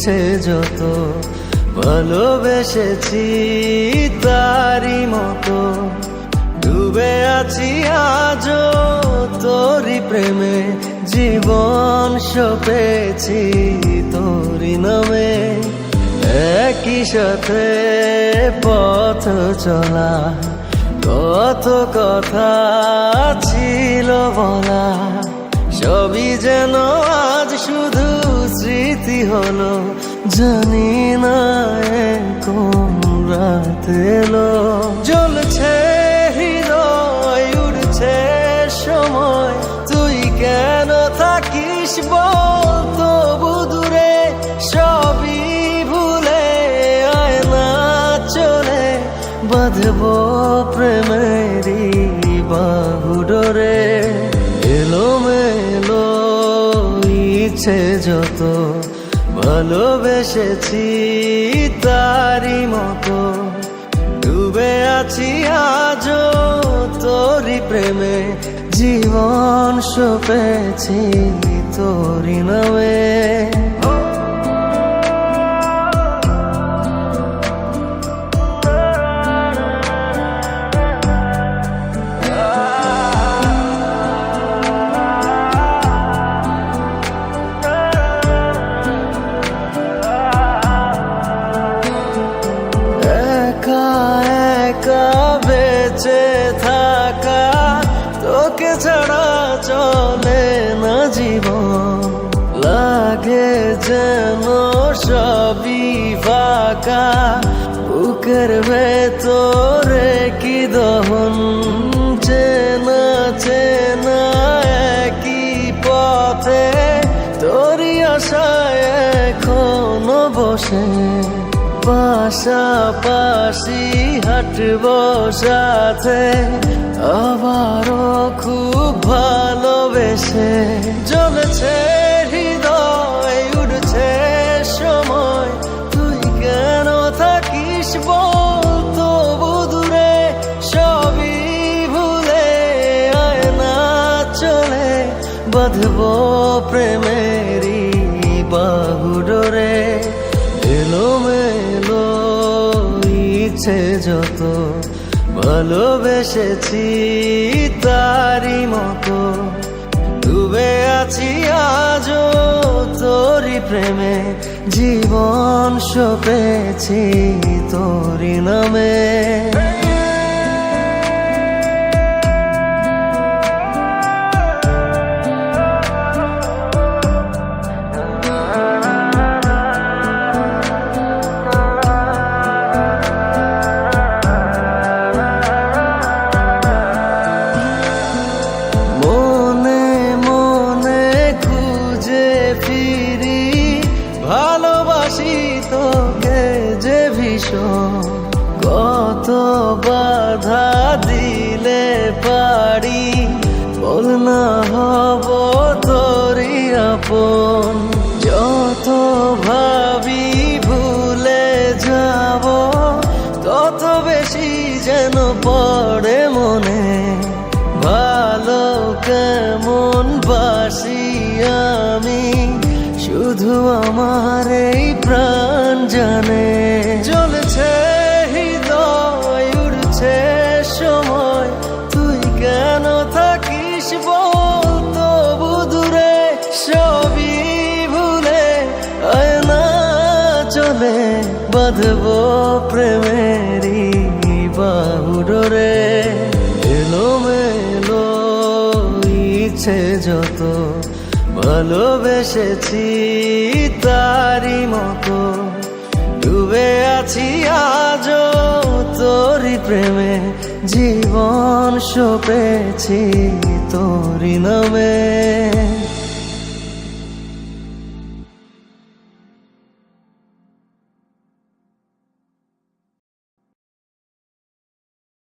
ইচ্ছে যত ভালোবেসেছি তারি মতো ডুবে আছি আজও তোরি প্রেমে জীবন সপেছি তোরি নামে একই সাথে পথ চলা কত কথা ছিল বলা সবই যেন আজ শুধু স্মৃতি হলো জানি না কোন রাত এলো জ্বলছে হৃদয় উড়ছে সময় তুই কেন থাকিস বল তবু দূরে সবই ভুলে আয় না চলে বাঁধবো প্রেমেরই বাহু ডোরে এলোমেলো ইচ্ছে যত ভালোবেসেছি তারি মতো ডুবে আছি আজও তোরি প্রেমে জীবন সপেছি তোরি নামে বেঁচে থাকা তোকে ছাড়া চলে না জীবন লাগে যেন সবই ফাঁকা বুকের ভেতরে কি দহন চেনা চেনা একই পথে তোরই আশায় এখনো বসে পাশাপাশি হাঁটব সাথে আবারও খুব ভালোবেসে জ্বলছে হৃদয় উড়ছে সময় তুই কেন থাকিস বল তবু দূরে সবই ভুলে আয় না চলে বাঁধবো প্রেমেরই বাহু ডোরে এলোমেলো ইচ্ছে যত ভালোবেসেছি তারি মতো ডুবে আছি আজও তোরি প্রেমে জীবন সপেছি তোরি নামে ভালোবাসি তোকে যে ভীষণ কত বাধা দিলে পারি বল না হব তোরই আপন যত ভাবি ভুলে যাব তত বেশি যেন পড়ে মনে ভালো কেমন বাসি আমি শুধু আমার এই প্রাণ জানে জ্বলছে হৃদয় উড়ছে সময় তুই কেন থাকিস বল তবু দূরে সবই ভুলে আয় না চলে বাঁধবো প্রেমেরই বাহু ডোরে এলোমেলো ইচ্ছে যত ভালোবেসেছি তারি মতো ডুবে আছি আজও তোরি প্রেমে জীবন সপেছি তোরি নামে।